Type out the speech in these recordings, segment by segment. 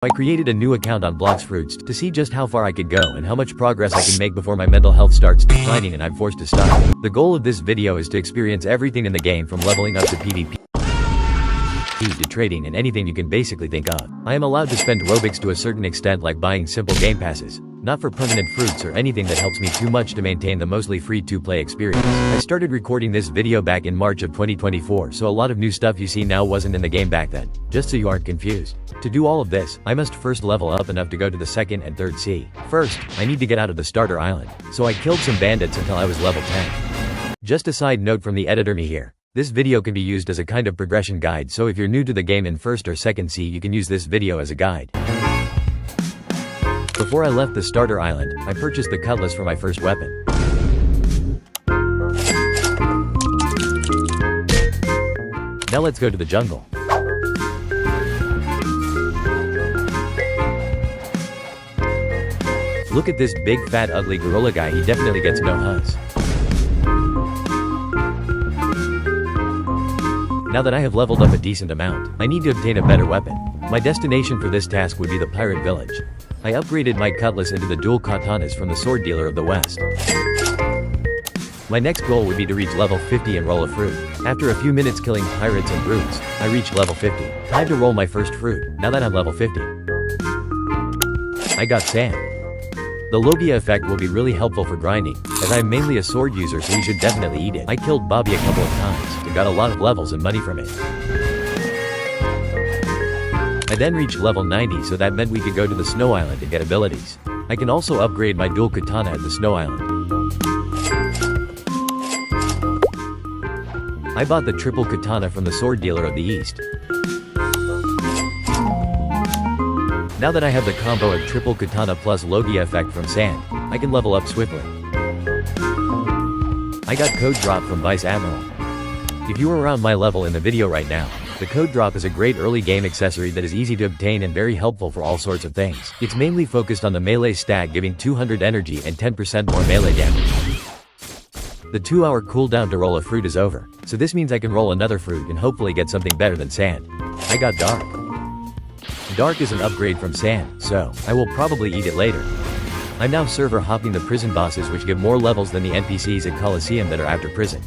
I created a new account on Blox Fruits to see just how far I could go and how much progress I can make before my mental health starts declining and I'm forced to stop. The goal of this video is to experience everything in the game from leveling up to PvP to trading and anything you can basically think of. I am allowed to spend Robux to a certain extent, like buying simple game passes, not for permanent fruits or anything that helps me too much to maintain the mostly free to play experience. I started recording this video back in March of 2024, so a lot of new stuff you see now wasn't in the game back then, just so you aren't confused. To do all of this, I must first level up enough to go to the second and third sea. First, I need to get out of the starter island, so I killed some bandits until I was level 10. Just a side note from the editor me here. This video can be used as a kind of progression guide, so if you're new to the game in first or second sea, you can use this video as a guide. Before I left the starter island, I purchased the cutlass for my first weapon. Now let's go to the jungle. Look at this big fat ugly gorilla guy, he definitely gets no hugs. Now that I have leveled up a decent amount, I need to obtain a better weapon. My destination for this task would be the pirate village. I upgraded my cutlass into the dual katanas from the sword dealer of the west. My next goal would be to reach level 50 and roll a fruit. After a few minutes killing pirates and brutes, I reached level 50. Time to roll my first fruit, now that I'm level 50. I got sand. The Logia effect will be really helpful for grinding, as I am mainly a sword user, so you should definitely eat it. I killed Bobby a couple of times, and got a lot of levels and money from it. I then reached level 90, so that meant we could go to the snow island and get abilities. I can also upgrade my dual katana at the snow island. I bought the triple katana from the sword dealer of the east. Now that I have the combo of triple katana plus Logia effect from sand, I can level up swiftly. I got code drop from Vice Admiral. If you are around my level in the video right now, the code drop is a great early game accessory that is easy to obtain and very helpful for all sorts of things. It's mainly focused on the melee stat, giving 200 energy and 10% more melee damage. The 2-hour cooldown to roll a fruit is over, so this means I can roll another fruit and hopefully get something better than sand. I got dark. Dark is an upgrade from sand, so I will probably eat it later. I'm now server hopping the prison bosses, which give more levels than the NPCs at Coliseum that are after prison.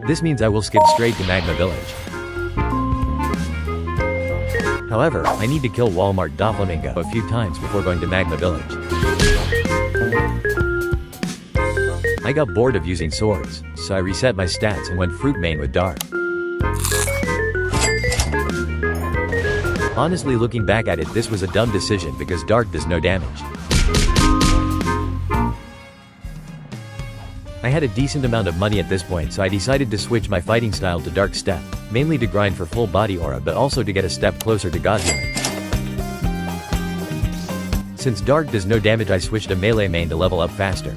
This means I will skip straight to Magma Village. However, I need to kill Walmart Doflamingo a few times before going to Magma Village. I got bored of using swords, so I reset my stats and went fruit main with dark. Honestly, looking back at it, this was a dumb decision because dark does no damage. I had a decent amount of money at this point, so I decided to switch my fighting style to dark step, mainly to grind for full body aura but also to get a step closer to god healing. Since dark does no damage, I switched to melee main to level up faster.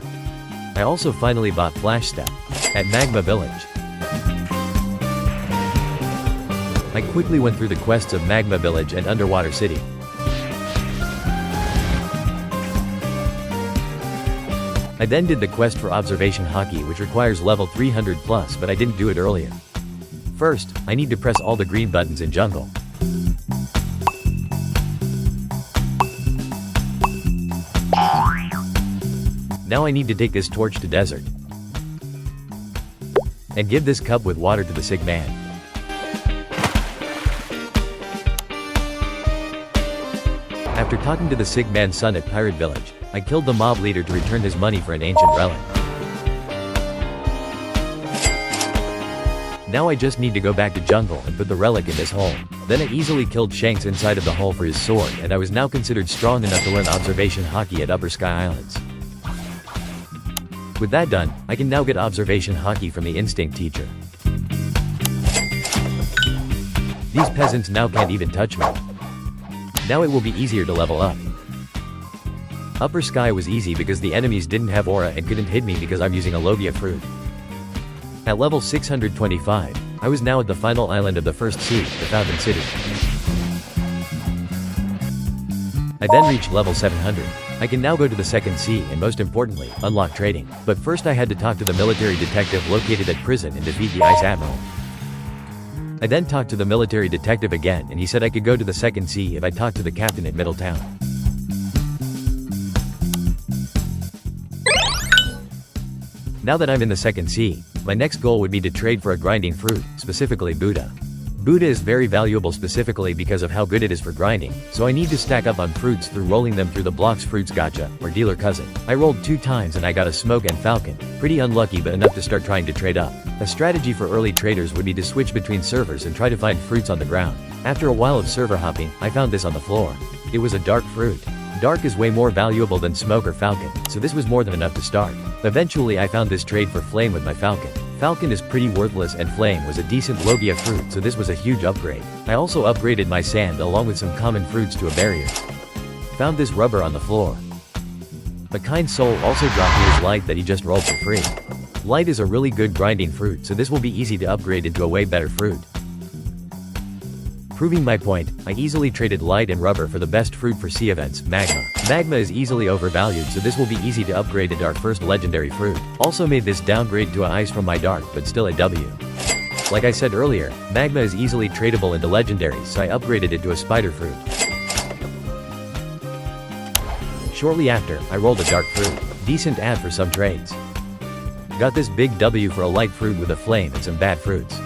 I also finally bought flash step at Magma Village. I quickly went through the quests of Magma Village and Underwater City. I then did the quest for Observation Hockey, which requires level 300 plus, but I didn't do it earlier. First, I need to press all the green buttons in jungle. Now I need to take this torch to desert. And give this cup with water to the sick man. After talking to the sick man's son at Pirate Village, I killed the mob leader to return his money for an ancient relic. Now I just need to go back to jungle and put the relic in this hole. Then I easily killed Shanks inside of the hole for his sword, and I was now considered strong enough to learn Observation Hockey at Upper Sky Islands. With that done, I can now get Observation Hockey from the Instinct teacher. These peasants now can't even touch me. Now it will be easier to level up. Upper Sky was easy because the enemies didn't have aura and couldn't hit me because I'm using a Logia fruit. At level 625, I was now at the final island of the first sea, the Fountain City. I then reached level 700. I can now go to the second sea and, most importantly, unlock trading. But first I had to talk to the military detective located at prison and defeat the Ice Admiral. I then talked to the military detective again and he said I could go to the second sea if I talked to the captain at Middletown. Now that I'm in the second sea, my next goal would be to trade for a grinding fruit, specifically Buddha. Buddha is very valuable specifically because of how good it is for grinding, so I need to stack up on fruits through rolling them through the Blox Fruits Gacha, or dealer cousin. I rolled 2 times and I got a smoke and falcon. Pretty unlucky but enough to start trying to trade up. A strategy for early traders would be to switch between servers and try to find fruits on the ground. After a while of server hopping, I found this on the floor. It was a dark fruit. Dark is way more valuable than smoke or falcon, so this was more than enough to start. Eventually I found this trade for flame with my falcon. Falcon is pretty worthless and flame was a decent logia fruit, so this was a huge upgrade. I also upgraded my sand along with some common fruits to a barrier. Found this rubber on the floor. A kind soul also dropped me his light that he just rolled for free. Light is a really good grinding fruit, so this will be easy to upgrade into a way better fruit. Proving my point, I easily traded light and rubber for the best fruit for sea events, magma. Magma is easily overvalued, so this will be easy to upgrade into our first legendary fruit. Also made this downgrade to a ice from my dark, but still a W. Like I said earlier, magma is easily tradable into legendaries, so I upgraded it to a spider fruit. Shortly after, I rolled a dark fruit. Decent ad for some trades. Got this big W for a light fruit with a flame and some bad fruits.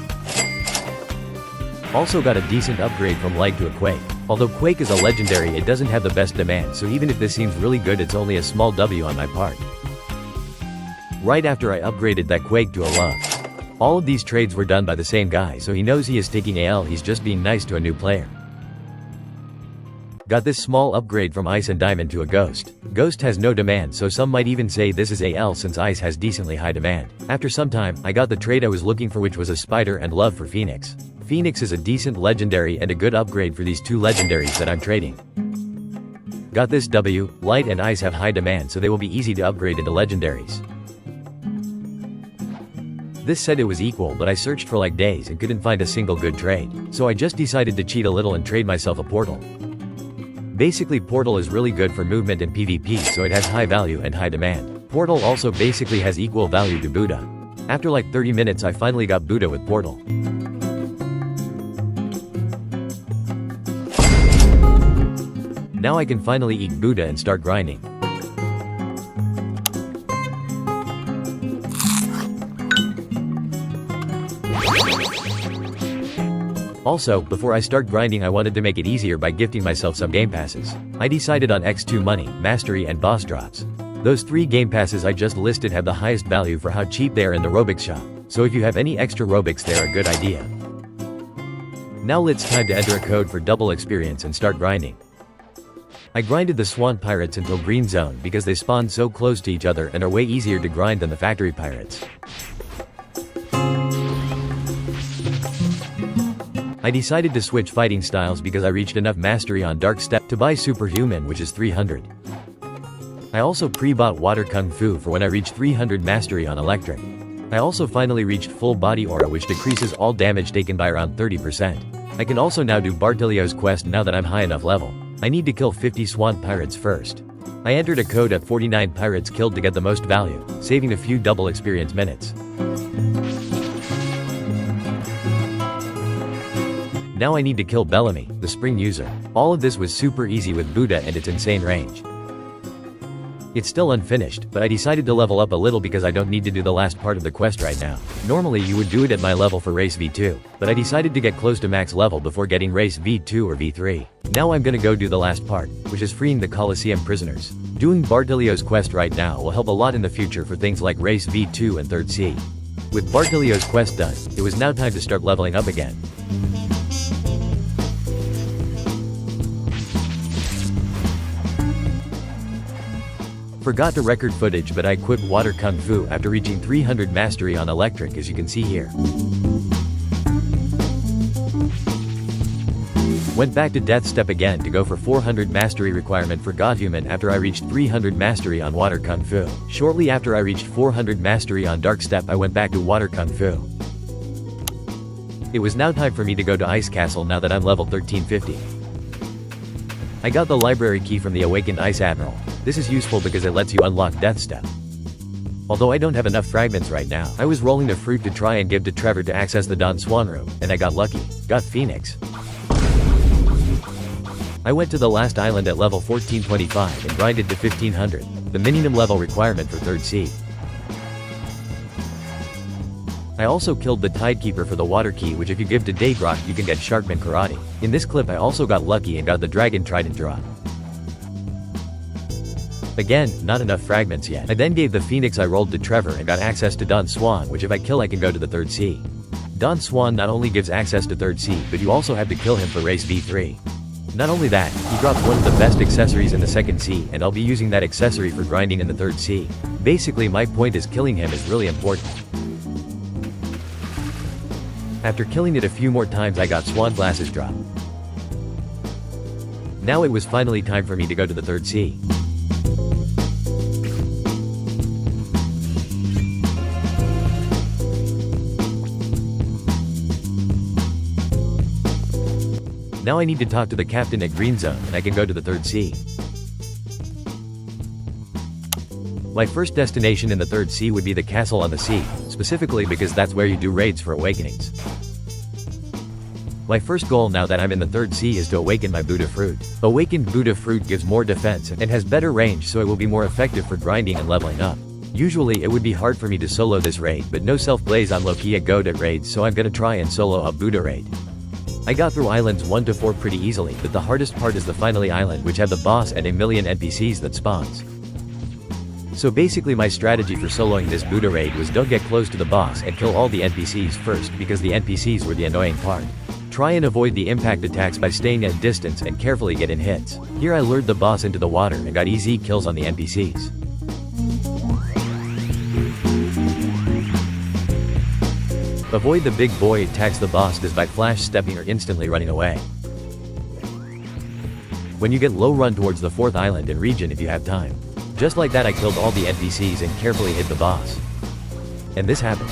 Also got a decent upgrade from light to a quake. Although quake is a legendary, it doesn't have the best demand, so even if this seems really good, it's only a small W on my part. Right after I upgraded that quake to a love. All of these trades were done by the same guy, so he knows he is taking AL, he's just being nice to a new player. Got this small upgrade from ice and diamond to a ghost. Ghost has no demand, so some might even say this is AL since ice has decently high demand. After some time, I got the trade I was looking for, which was a spider and love for Phoenix. Phoenix is a decent legendary and a good upgrade for these 2 legendaries that I'm trading. Got this W, light and ice have high demand, so they will be easy to upgrade into legendaries. This said it was equal, but I searched for like days and couldn't find a single good trade. So I just decided to cheat a little and trade myself a portal. Basically portal is really good for movement and PvP, so it has high value and high demand. Portal also basically has equal value to Buddha. After like 30 minutes I finally got Buddha with portal. Now I can finally eat Buddha and start grinding. Also, before I start grinding I wanted to make it easier by gifting myself some game passes. I decided on X2 money, mastery and boss drops. Those 3 game passes I just listed have the highest value for how cheap they are in the Robux shop. So if you have any extra Robux, they are a good idea. Now it's time to enter a code for double experience and start grinding. I grinded the Swan Pirates until Green Zone because they spawn so close to each other and are way easier to grind than the Factory Pirates. I decided to switch fighting styles because I reached enough mastery on Dark Step to buy Superhuman, which is 300. I also pre-bought Water Kung Fu for when I reach 300 mastery on Electric. I also finally reached full body aura, which decreases all damage taken by around 30%. I can also now do Bartolio's quest now that I'm high enough level. I need to kill 50 Swan Pirates first. I entered a code at 49 pirates killed to get the most value, saving a few double experience minutes. Now I need to kill Bellamy, the spring user. All of this was super easy with Buddha and its insane range. It's still unfinished, but I decided to level up a little because I don't need to do the last part of the quest right now. Normally you would do it at my level for race V2, but I decided to get close to max level before getting race V2 or V3. Now I'm gonna go do the last part, which is freeing the Colosseum prisoners. Doing Bartolio's quest right now will help a lot in the future for things like race V2 and 3rd C. With Bartolio's quest done, it was now time to start leveling up again. Forgot to record footage, but I equipped Water Kung Fu after reaching 300 mastery on Electric, as you can see here. Went back to Death Step again to go for 400 mastery requirement for Godhuman after I reached 300 mastery on Water Kung Fu. Shortly after I reached 400 mastery on Dark Step I went back to Water Kung Fu. It was now time for me to go to Ice Castle now that I'm level 1350. I got the library key from the Awakened Ice Admiral. This is useful because it lets you unlock Death Step. Although I don't have enough fragments right now, I was rolling the fruit to try and give to Trevor to access the Don Swan room, and I got lucky. Got Phoenix. I went to the last island at level 1425 and grinded to 1500, the minimum level requirement for 3rd sea. I also killed the Tidekeeper for the water key, which if you give to Daedrock you can get Sharkman Karate. In this clip I also got lucky and got the Dragon Trident drop. Again, not enough fragments yet. I then gave the Phoenix I rolled to Trevor and got access to Don Swan, which if I kill I can go to the 3rd sea. Don Swan not only gives access to 3rd sea, but you also have to kill him for race V3. Not only that, he drops one of the best accessories in the 2nd sea, and I'll be using that accessory for grinding in the 3rd sea. Basically my point is killing him is really important. After killing it a few more times I got Swan Glasses drop. Now it was finally time for me to go to the 3rd sea. Now I need to talk to the captain at Green Zone and I can go to the 3rd sea. My first destination in the 3rd sea would be the castle on the sea, specifically because that's where you do raids for awakenings. My first goal now that I'm in the 3rd sea is to awaken my Buddha fruit. Awakened Buddha fruit gives more defense and has better range, so it will be more effective for grinding and leveling up. Usually it would be hard for me to solo this raid, but no self-blaze on Lokia Goat at raids, so I'm gonna try and solo a Buddha raid. I got through islands 1 to 4 pretty easily, but the hardest part is the Finally Island, which have the boss and a million NPCs that spawns. So basically my strategy for soloing this Buddha raid was don't get close to the boss and kill all the NPCs first, because the NPCs were the annoying part. Try and avoid the impact attacks by staying at distance and carefully get in hits. Here I lured the boss into the water and got easy kills on the NPCs. Avoid the big boy attacks the bosses by flash stepping or instantly running away. When you get low, run towards the 4th island and region if you have time. Just like that I killed all the NPCs and carefully hit the boss. And this happened.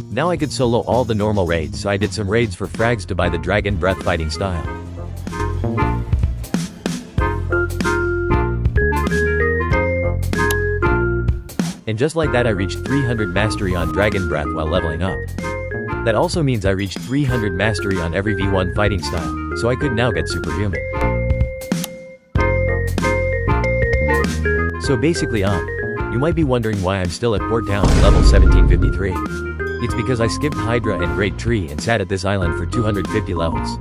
Now I could solo all the normal raids, so I did some raids for frags to buy the Dragon Breath fighting style. And just like that I reached 300 mastery on Dragon Breath while leveling up. That also means I reached 300 mastery on every V1 fighting style, so I could now get superhuman. So basically you might be wondering why I'm still at Port Town level 1753. It's because I skipped Hydra and Great Tree and sat at this island for 250 levels.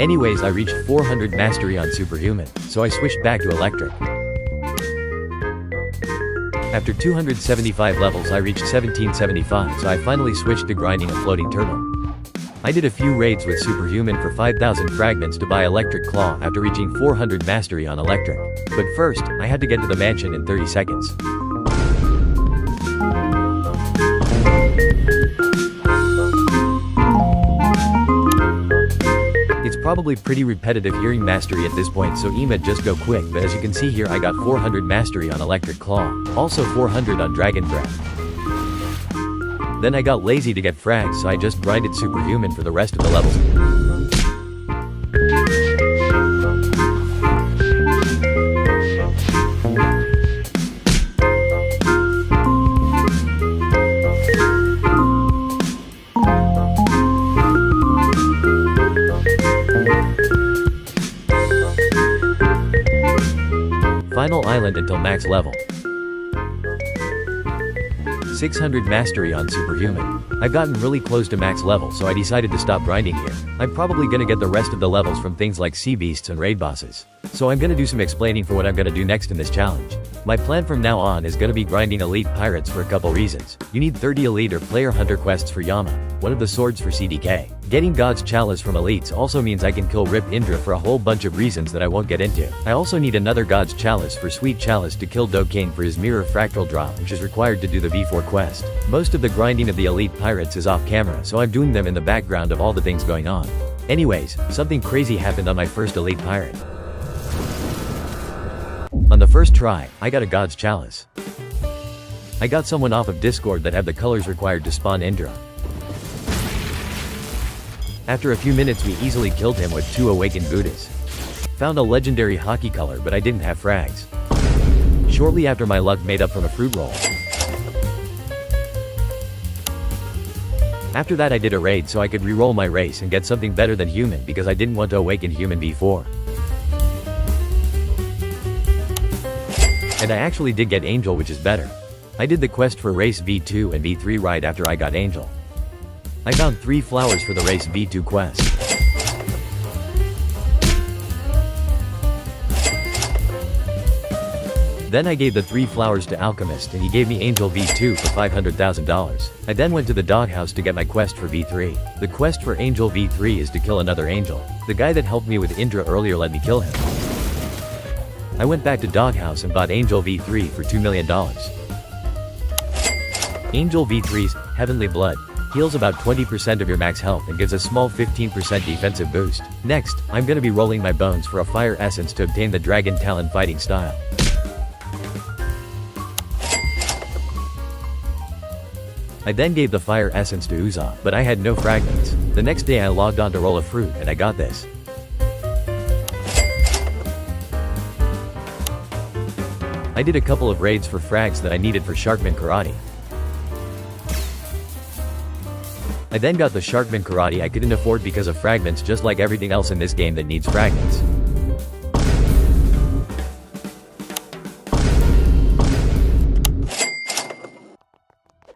Anyways, I reached 400 mastery on Superhuman, so I switched back to Electric. After 275 levels I reached 1775, so I finally switched to grinding a Floating Turtle. I did a few raids with Superhuman for 5,000 fragments to buy Electric Claw after reaching 400 mastery on Electric. But first, I had to get to the mansion in 30 seconds. It's probably pretty repetitive hearing mastery at this point, so Ema just go quick, but as you can see here I got 400 mastery on Electric Claw, also 400 on Dragon Breath. Then I got lazy to get frags, so I just grinded Superhuman for the rest of the levels. Final island until max level. 600 mastery on Superhuman. I've gotten really close to max level, so I decided to stop grinding here. I'm probably gonna get the rest of the levels from things like sea beasts and raid bosses. So I'm gonna do some explaining for what I'm gonna do next in this challenge. My plan from now on is gonna be grinding elite pirates for a couple reasons. You need 30 elite or player hunter quests for Yama, one of the swords for CDK. Getting God's Chalice from elites also means I can kill Rip Indra for a whole bunch of reasons that I won't get into. I also need another God's Chalice for Sweet Chalice to kill Do King for his Mirror Fractal drop, which is required to do the V4 quest. Most of the grinding of the elite pirates is off camera, so I'm doing them in the background of all the things going on. Anyways, something crazy happened on my first elite pirate. On the first try, I got a God's Chalice. I got someone off of Discord that had the colors required to spawn Indra. After a few minutes we easily killed him with 2 awakened Buddhas. Found a legendary hockey color but I didn't have frags. Shortly after my luck made up from a fruit roll. After that I did a raid so I could reroll my race and get something better than human because I didn't want to awaken human V4. And I actually did get Angel, which is better. I did the quest for race V2 and V3 right after I got Angel. I found 3 flowers for the race V2 quest. Then I gave the 3 flowers to Alchemist and he gave me Angel V2 for $500,000. I then went to the doghouse to get my quest for V3. The quest for Angel V3 is to kill another angel. The guy that helped me with Indra earlier let me kill him. I went back to doghouse and bought Angel V3 for $2 million. Angel V3's Heavenly Blood heals about 20% of your max health and gives a small 15% defensive boost. Next, I'm gonna be rolling my bones for a fire essence to obtain the Dragon Talon fighting style. I then gave the fire essence to Uza, but I had no fragments. The next day I logged on to roll a fruit and I got this. I did a couple of raids for frags that I needed for Sharkman Karate. I then got the Sharkman Karate I couldn't afford because of fragments, just like everything else in this game that needs fragments.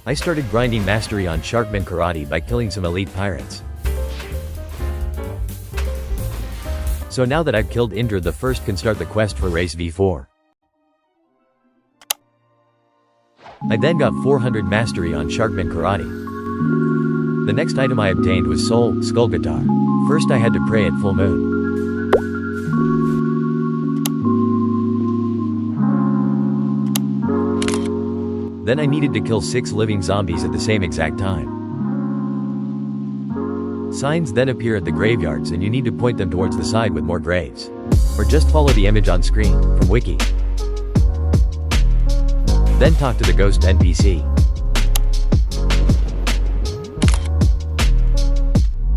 I started grinding mastery on Sharkman Karate by killing some elite pirates. So now that I've killed Indra, the first can start the quest for race V4. I then got 400 mastery on Sharkman Karate. The next item I obtained was Soul Skull Guitar. First I had to pray at full moon. Then I needed to kill 6 living zombies at the same exact time. Signs then appear at the graveyards and you need to point them towards the side with more graves. Or just follow the image on screen, from Wiki. Then talk to the ghost NPC.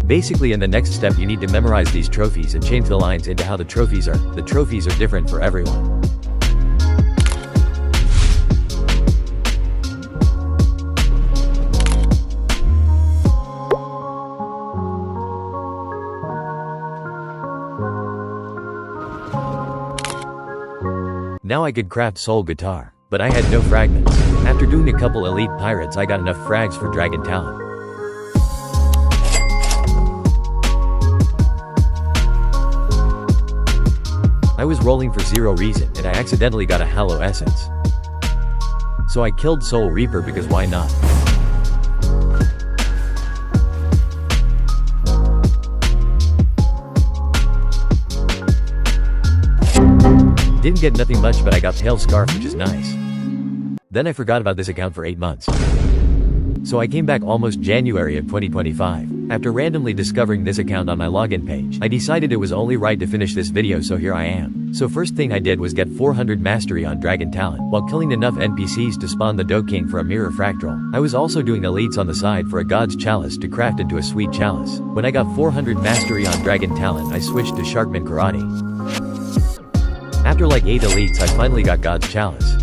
Basically in the next step you need to memorize these trophies and change the lines into how the trophies are. The trophies are different for everyone. Now I could craft Soul Guitar, but I had no fragments. After doing a couple elite pirates I got enough frags for Dragon Talon. I was rolling for 0 reason and I accidentally got a Hallow Essence. So I killed Soul Reaper because why not? Didn't get nothing much, but I got Pale Scarf, which is nice. Then I forgot about this account for 8 months. So I came back almost January of 2025. After randomly discovering this account on my login page, I decided it was only right to finish this video, so here I am. So first thing I did was get 400 mastery on Dragon Talon, while killing enough NPCs to spawn the Dough King for a mirror fractal. I was also doing elites on the side for a God's Chalice to craft into a sweet chalice. When I got 400 mastery on Dragon Talon I switched to Sharkman Karate. After like 8 elites I finally got God's Chalice.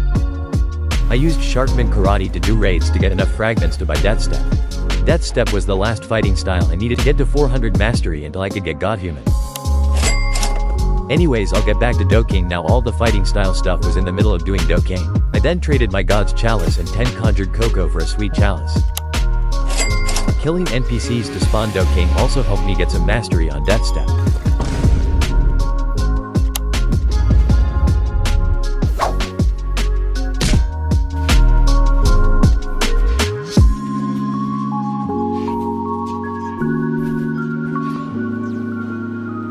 I used Sharkman Karate to do raids to get enough fragments to buy Death Step. Death Step was the last fighting style I needed to get to 400 mastery until I could get God Human. Anyways, I'll get back to Dough King now. All the fighting style stuff was in the middle of doing Dough King. I then traded my God's Chalice and 10 conjured cocoa for a sweet chalice. Killing NPCs to spawn Dough King also helped me get some mastery on Death Step.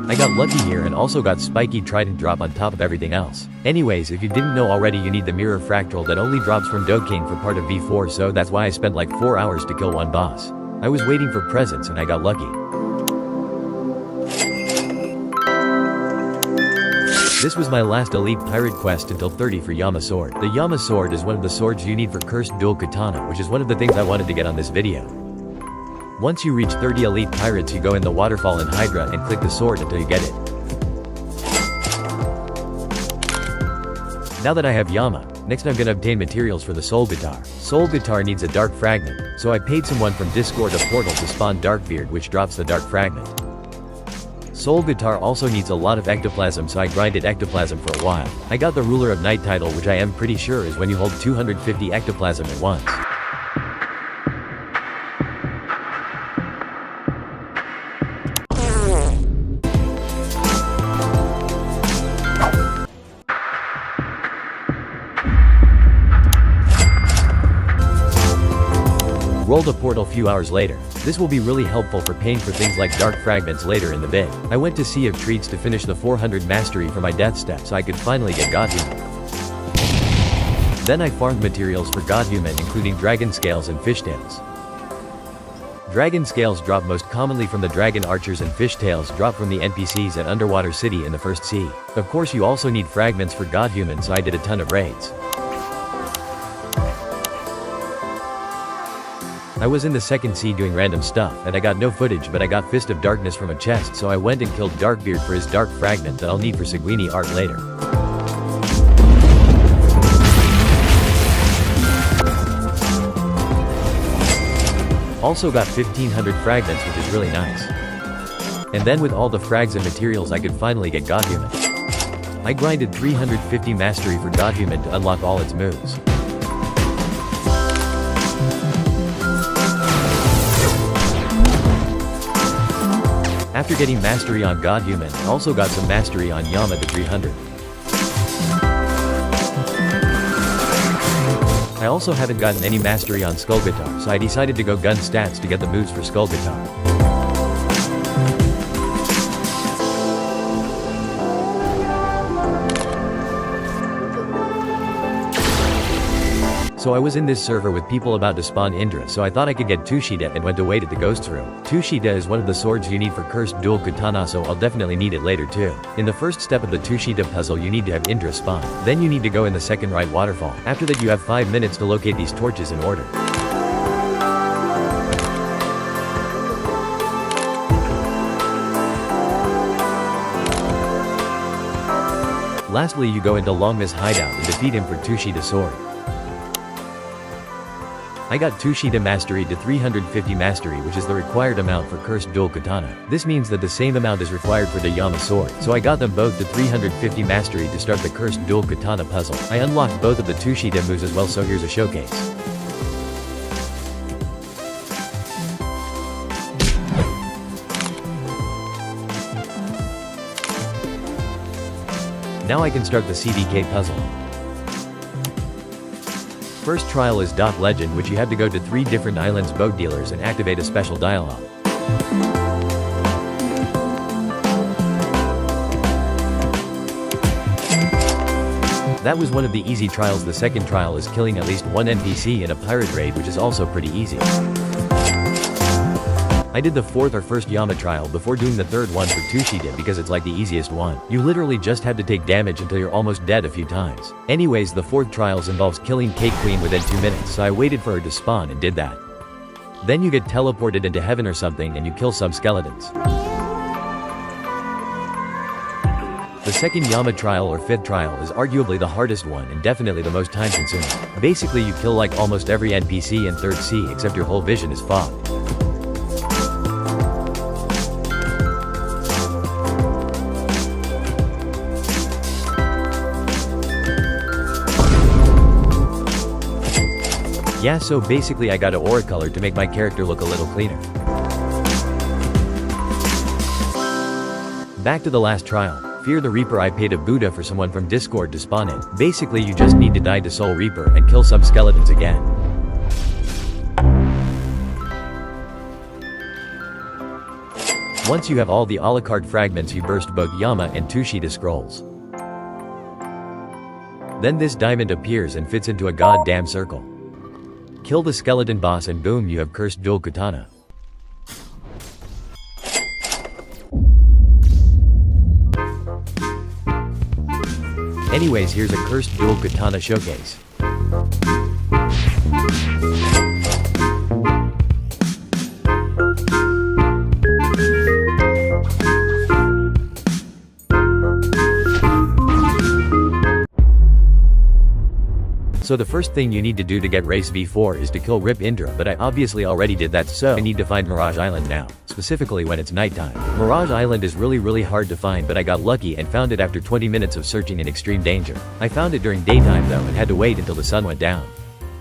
I got lucky here and also got spiky trident drop on top of everything else. Anyways, if you didn't know already, you need the mirror fractal that only drops from Dough King for part of V4, so that's why I spent like 4 hours to kill one boss. I was waiting for presents and I got lucky. This was my last elite pirate quest until 30 for Yama Sword. The Yama Sword is one of the swords you need for cursed dual katana, which is one of the things I wanted to get on this video. Once you reach 30 elite pirates, you go in the waterfall in Hydra and click the sword until you get it. Now that I have Yama, next I'm gonna obtain materials for the soul guitar. Soul guitar needs a dark fragment, so I paid someone from Discord a portal to spawn Darkbeard, which drops the dark fragment. Soul guitar also needs a lot of ectoplasm, so I grinded ectoplasm for a while. I got the Ruler of Night title, which I am pretty sure is when you hold 250 ectoplasm at once. Rolled a portal few hours later. This will be really helpful for paying for things like dark fragments later in the bid. I went to Sea of Treats to finish the 400 mastery for my death step so I could finally get Godhuman. Then I farmed materials for Godhuman, including dragon scales and fishtails. Dragon scales drop most commonly from the dragon archers, and fishtails drop from the NPCs at Underwater City in the first sea. Of course, you also need fragments for Godhuman, so I did a ton of raids. I was in the second sea doing random stuff, and I got no footage, but I got Fist of Darkness from a chest, so I went and killed Darkbeard for his dark fragment that I'll need for Seguini art later. Also got 1500 fragments, which is really nice. And then with all the frags and materials I could finally get Godhuman. I grinded 350 mastery for Godhuman to unlock all its moves. After getting mastery on Godhuman, I also got some mastery on Yama to 300. I also haven't gotten any mastery on Skull Guitar, so I decided to go gun stats to get the moves for Skull Guitar. So I was in this server with people about to spawn Indra, so I thought I could get Tushita and went to wait at the ghost room. Tushita is one of the swords you need for cursed dual katana, so I'll definitely need it later too. In the first step of the Tushita puzzle, you need to have Indra spawn. Then you need to go in the second right waterfall. After that you have 5 minutes to locate these torches in order. Lastly, you go into Longma's hideout and defeat him for Tushita sword. I got Tushita mastery to 350 mastery, which is the required amount for cursed dual katana. This means that the same amount is required for the Yama sword, so I got them both to 350 mastery to start the cursed dual katana puzzle. I unlocked both of the Tushita moves as well, so here's a showcase. Now I can start the CDK puzzle. First trial is Dock Legend, which you have to go to 3 different islands boat dealers and activate a special dialogue. That was one of the easy trials. The second trial is killing at least 1 NPC in a pirate raid, which is also pretty easy. I did the 4th or first Yama trial before doing the 3rd one for Tushita because it's like the easiest one. You literally just have to take damage until you're almost dead a few times. Anyways, the 4th trials involves killing Cake Queen within 2 minutes, so I waited for her to spawn and did that. Then you get teleported into heaven or something and you kill some skeletons. The second Yama trial or 5th trial is arguably the hardest one and definitely the most time consuming. Basically you kill like almost every NPC in 3rd sea except your whole vision is fogged. Yeah, so basically I got a aura color to make my character look a little cleaner. Back to the last trial. Fear the Reaper. I paid a Buddha for someone from Discord to spawn in. Basically you just need to die to Soul Reaper and kill some skeletons again. Once you have all the a la carte fragments, you burst both Yama and Tushita scrolls. Then this diamond appears and fits into a goddamn circle. Kill the skeleton boss and boom, you have cursed dual katana. Anyways, here's a cursed dual katana showcase. So the first thing you need to do to get race V4 is to kill Rip Indra, but I obviously already did that, so I need to find Mirage Island now, specifically when it's nighttime. Mirage Island is really hard to find, but I got lucky and found it after 20 minutes of searching in extreme danger. I found it during daytime though and had to wait until the sun went down.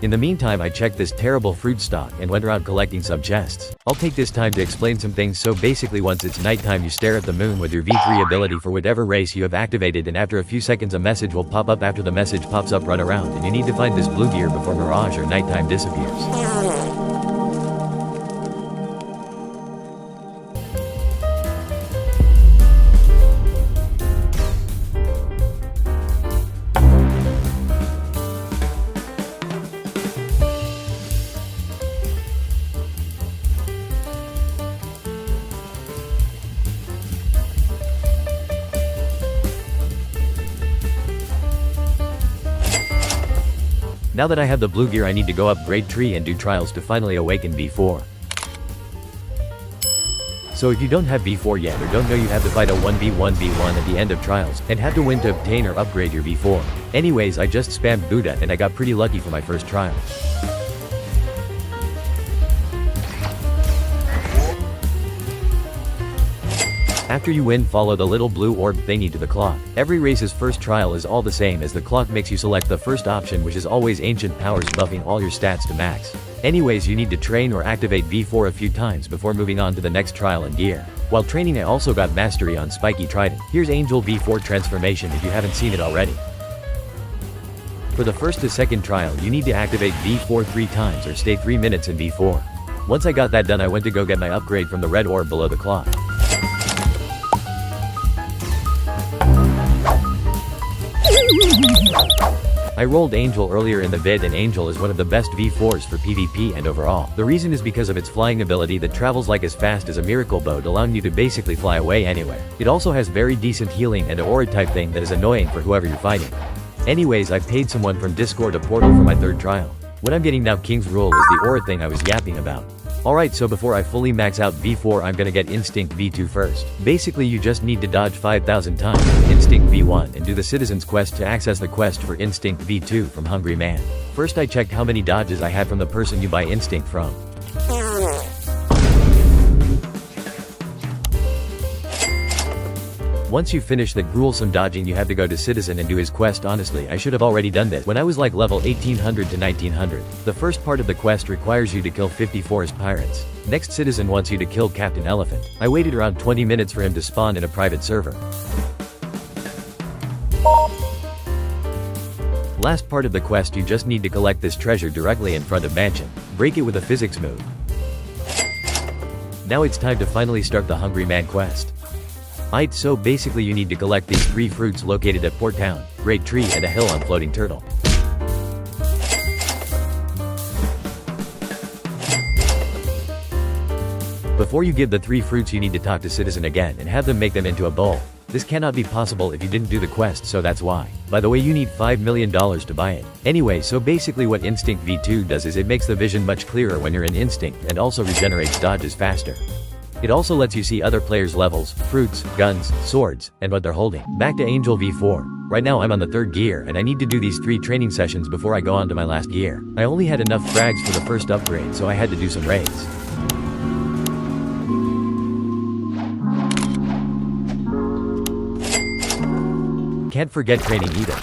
In the meantime, I checked this terrible fruit stock and went around collecting some chests. I'll take this time to explain some things. So basically, once it's nighttime, you stare at the moon with your V3 ability for whatever race you have activated, and after a few seconds a message will pop up. After the message pops up, run around, and you need to find this blue gear before Mirage or nighttime disappears. Now that I have the blue gear, I need to go upgrade tree and do trials to finally awaken V4. So if you don't have V4 yet or don't know, you have to fight a 1v1v1 at the end of trials and have to win to obtain or upgrade your V4. Anyways, I just spammed Buddha and I got pretty lucky for my first trial. After you win, follow the little blue orb thingy to the clock. Every race's first trial is all the same, as the clock makes you select the first option, which is always ancient powers, buffing all your stats to max. Anyways, you need to train or activate V4 a few times before moving on to the next trial and gear. While training, I also got mastery on Spiky Trident. Here's Angel V4 transformation if you haven't seen it already. For the first to second trial, you need to activate V4 3 times or stay 3 minutes in V4. Once I got that done, I went to go get my upgrade from the red orb below the clock. I rolled Angel earlier in the vid, and Angel is one of the best V4s for PvP and overall. The reason is because of its flying ability that travels like as fast as a miracle boat, allowing you to basically fly away anywhere. It also has very decent healing and an aura type thing that is annoying for whoever you're fighting. Anyways, I paid someone from Discord a portal for my third trial. What I'm getting now, King's Rule, is the aura thing I was yapping about. Alright, so before I fully max out V4, I'm gonna get Instinct V2 first. Basically, you just need to dodge 5,000 times with Instinct V1 and do the Citizen's Quest to access the quest for Instinct V2 from Hungry Man. First, I checked how many dodges I had from the person you buy Instinct from. Once you finish the gruesome dodging, you have to go to Citizen and do his quest. Honestly, I should have already done this when I was like level 1800 to 1900. The first part of the quest requires you to kill 50 forest pirates. Next, Citizen wants you to kill Captain Elephant. I waited around 20 minutes for him to spawn in a private server. Last part of the quest, you just need to collect this treasure directly in front of Mansion. Break it with a physics move. Now it's time to finally start the Hungry Man quest. Aight, so basically you need to collect these 3 fruits located at Port Town, Great Tree, and a hill on Floating Turtle. Before you give the 3 fruits, you need to talk to Citizen again and have them make them into a bowl. This cannot be possible if you didn't do the quest, so that's why. By the way, you need $5 million to buy it. Anyway, so basically what Instinct V2 does is it makes the vision much clearer when you're in Instinct and also regenerates dodges faster. It also lets you see other players' levels, fruits, guns, swords, and what they're holding. Back to Angel V4. Right now I'm on the 3rd gear and I need to do these 3 training sessions before I go on to my last gear. I only had enough frags for the first upgrade, so I had to do some raids. Can't forget training either.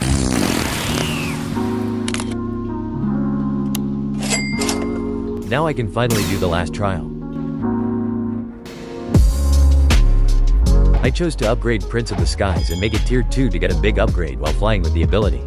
Now I can finally do the last trial. I chose to upgrade Prince of the Skies and make it tier 2 to get a big upgrade while flying with the ability.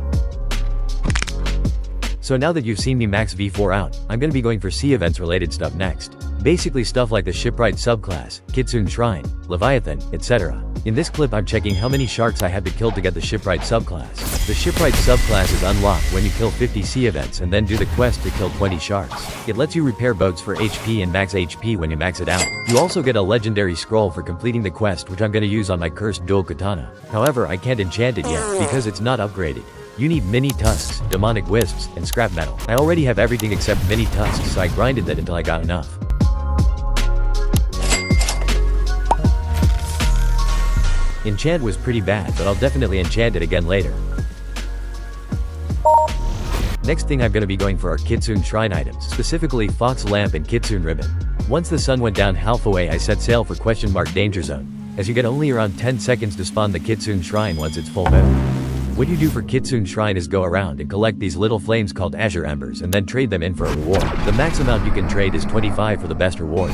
So now that you've seen me max V4 out, I'm gonna be going for sea events related stuff next. Basically stuff like the Shipwright subclass, Kitsune Shrine, Leviathan, etc. In this clip I'm checking how many sharks I had to kill to get the Shipwright subclass. The Shipwright subclass is unlocked when you kill 50 sea events and then do the quest to kill 20 sharks. It lets you repair boats for HP and max HP when you max it out. You also get a legendary scroll for completing the quest, which I'm gonna use on my cursed dual katana. However, I can't enchant it yet because it's not upgraded. You need mini tusks, demonic wisps, and scrap metal. I already have everything except mini tusks, so I grinded that until I got enough. Enchant was pretty bad, but I'll definitely enchant it again later. Next thing I'm gonna be going for are Kitsune Shrine items, specifically Fox Lamp and Kitsune Ribbon. Once the sun went down halfway, I set sail for Danger Zone, as you get only around 10 seconds to spawn the Kitsune Shrine once it's full moon. What you do for Kitsune Shrine is go around and collect these little flames called Azure Embers and then trade them in for a reward. The max amount you can trade is 25 for the best rewards.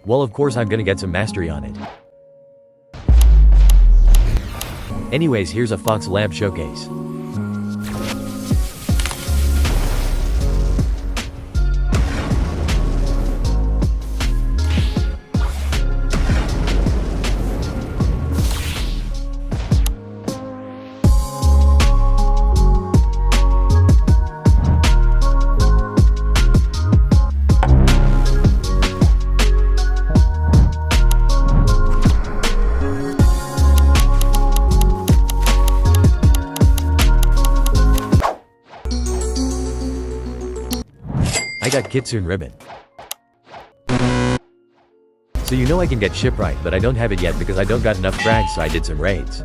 Well, of course I'm gonna get some mastery on it. Anyways, here's a Fox Lamp showcase. I got Kitsune Ribbon. So you know I can get Shipwright, but I don't have it yet because I don't got enough frags, so I did some raids.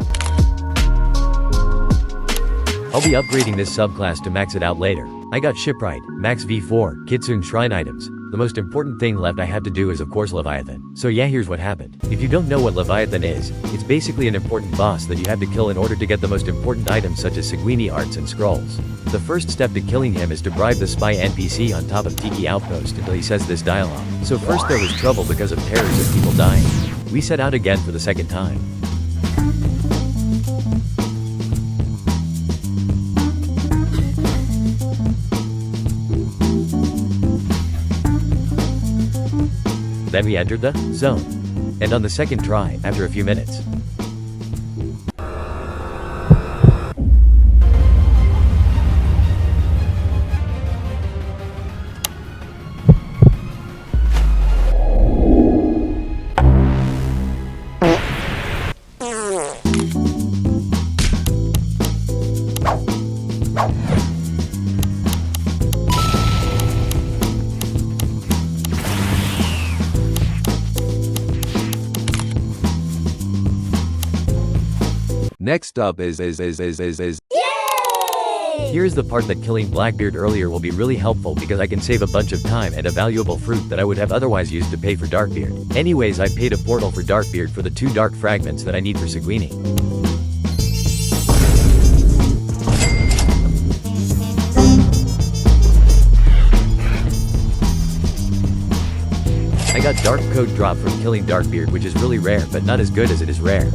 I'll be upgrading this subclass to max it out later. I got Shipwright, max V4, Kitsune Shrine items. The most important thing left I have to do is of course Leviathan. So yeah, here's what happened. If you don't know what Leviathan is, it's basically an important boss that you have to kill in order to get the most important items such as Seguini arts and scrolls. The first step to killing him is to bribe the spy NPC on top of Tiki Outpost until he says this dialogue. So first there was trouble because of terrors and people dying. We set out again for the second time. Then we entered the zone. And on the second try, after a few minutes, Next up is Yay! Here's the part that killing Blackbeard earlier will be really helpful because I can save a bunch of time and a valuable fruit that I would have otherwise used to pay for Darkbeard. Anyways, I paid a portal for Darkbeard for the 2 dark fragments that I need for Seguini. I got Dark Code drop from killing Darkbeard, which is really rare but not as good as it is rare.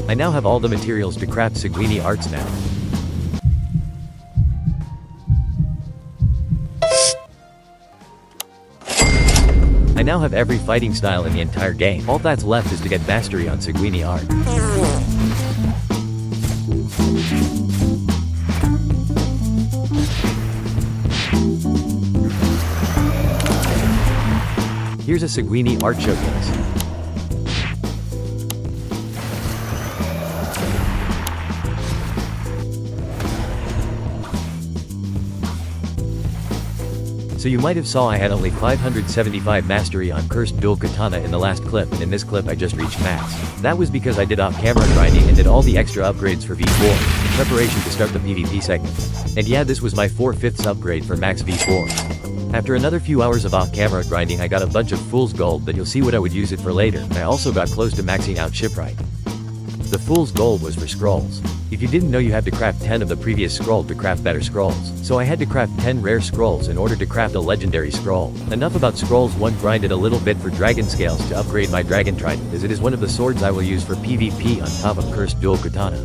I now have all the materials to craft Seguini arts now. I now have every fighting style in the entire game. All that's left is to get mastery on Seguini art. Here's a Seguini art showcase. So you might have saw I had only 575 mastery on Cursed Dual Katana in the last clip, and in this clip I just reached max. That was because I did off-camera grinding and did all the extra upgrades for V4, in preparation to start the PvP segment. And yeah, this was my 4/5 upgrade for max V4. After another few hours of off-camera grinding, I got a bunch of fool's gold, but you'll see what I would use it for later. I also got close to maxing out shipwright. The fool's gold was for scrolls. If you didn't know, you had to craft 10 of the previous scroll to craft better scrolls. So I had to craft 10 rare scrolls in order to craft a legendary scroll. Enough about scrolls. One, grinded a little bit for dragon scales to upgrade my dragon trident, as it is one of the swords I will use for PvP on top of cursed dual katana.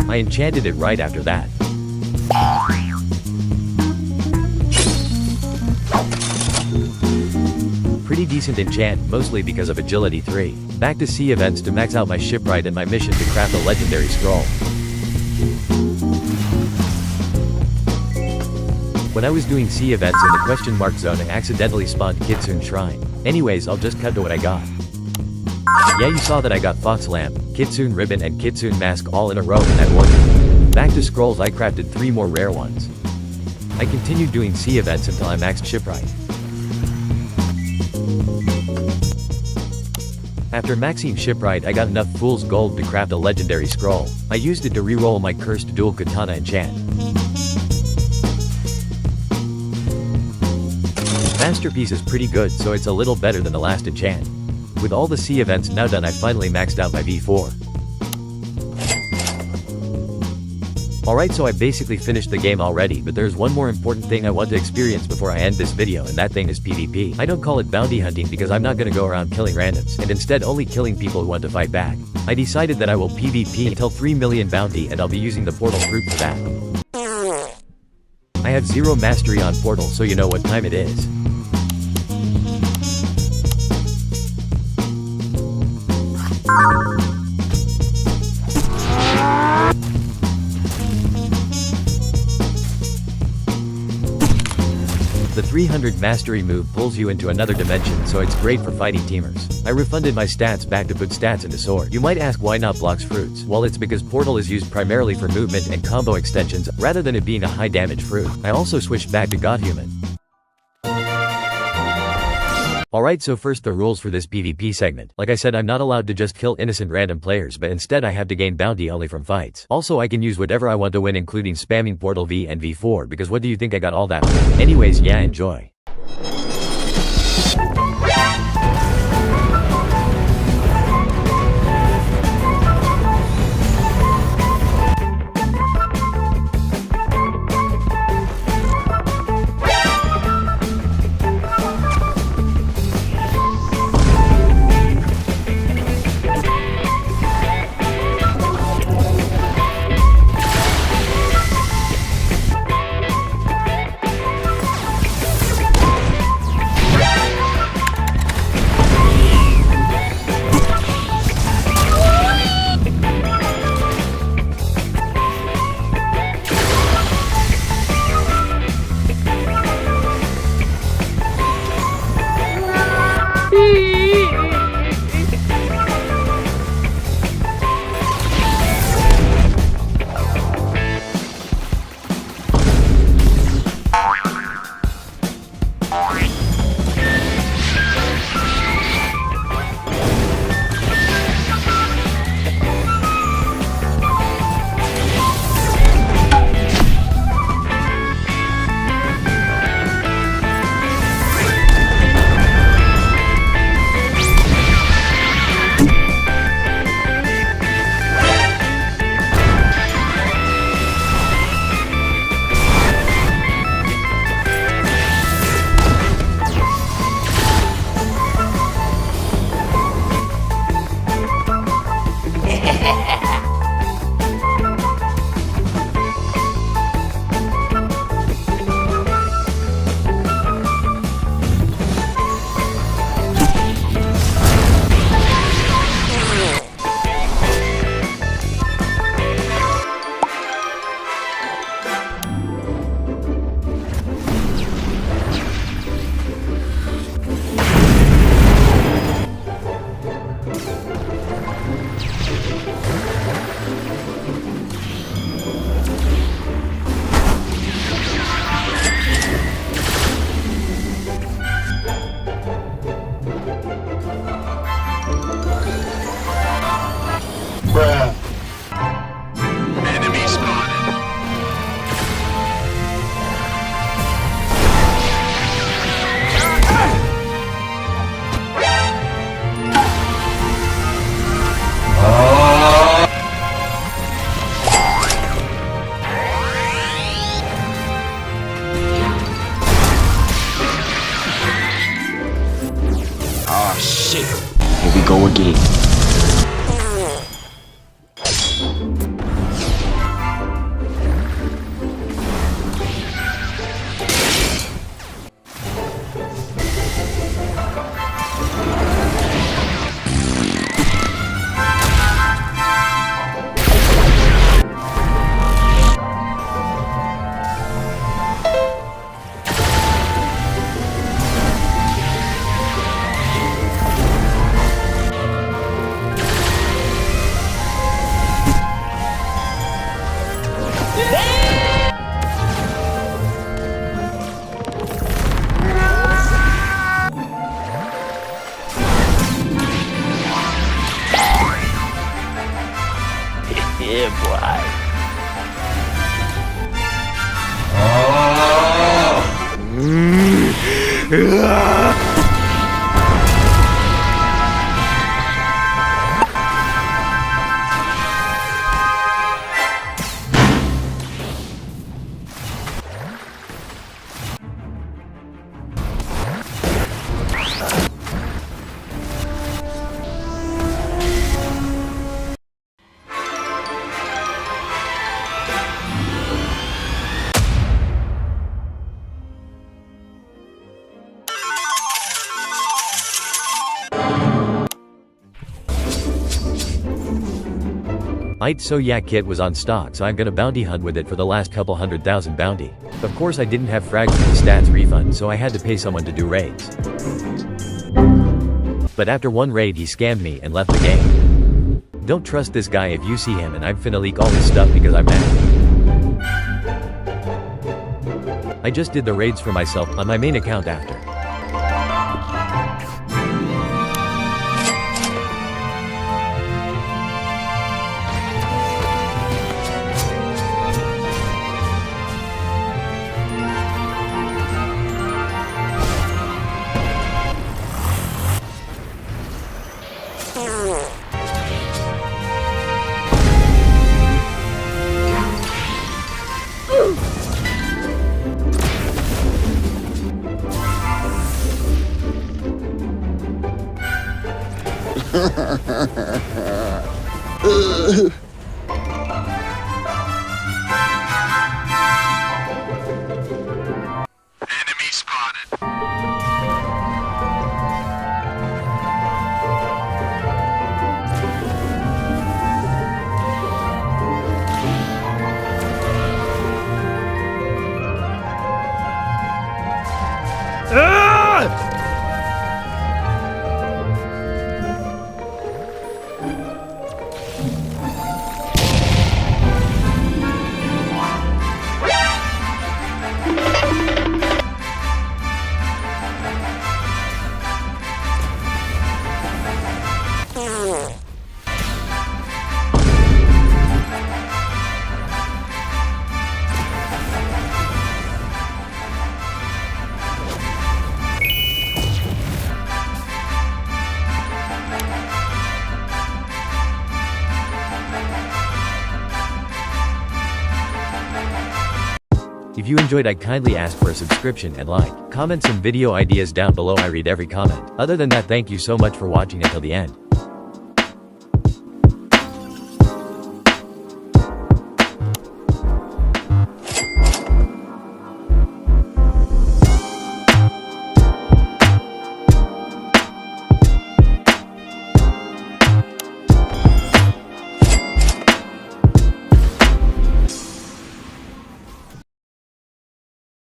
I enchanted it right after that. Pretty decent enchant, mostly because of agility 3. Back to sea events to max out my shipwright and my mission to craft a legendary scroll. When I was doing sea events in the question mark zone, I accidentally spawned Kitsune Shrine. Anyways, I'll just cut to what I got. Yeah, you saw that I got Fox Lamp, Kitsune Ribbon and Kitsune Mask all in a row in that order. Back to scrolls, I crafted 3 more rare ones. I continued doing sea events until I maxed shipwright. After maxing shipwright, I got enough fool's gold to craft a legendary scroll. I used it to reroll my cursed dual katana enchant. Masterpiece is pretty good, so it's a little better than the last enchant. With all the sea events now done, I finally maxed out my V4. Alright, so I basically finished the game already, but there's one more important thing I want to experience before I end this video, and that thing is PvP. I don't call it bounty hunting because I'm not gonna go around killing randoms, and instead only killing people who want to fight back. I decided that I will PvP until 3 million bounty, and I'll be using the portal fruit for that. I have 0 mastery on portal, so you know what time it is. The 300 mastery move pulls you into another dimension, so it's great for fighting teamers. I refunded my stats back to put stats into sword. You might ask why not Blox fruits? Well, it's because portal is used primarily for movement and combo extensions, rather than it being a high damage fruit. I also switched back to Godhuman. Alright, so first the rules for this PvP segment. Like I said, I'm not allowed to just kill innocent random players, but instead I have to gain bounty only from fights. Also, I can use whatever I want to win, including spamming portal V and V4, because what do you think I got all that for? Anyways, yeah, enjoy. Yeah, boy. So yeah, kit was on stock, so I'm gonna bounty hunt with it for the last couple 100,000 bounty. Of course I didn't have frags for the stats refund, so I had to pay someone to do raids. But after one raid he scammed me and left the game. Don't trust this guy if you see him, and I'm finna leak all his stuff because I'm mad. I just did the raids for myself on my main account after. Enemy spotted. If you enjoyed, I kindly ask for a subscription and like. Comment some video ideas down below, I read every comment. Other than that, thank you so much for watching until the end.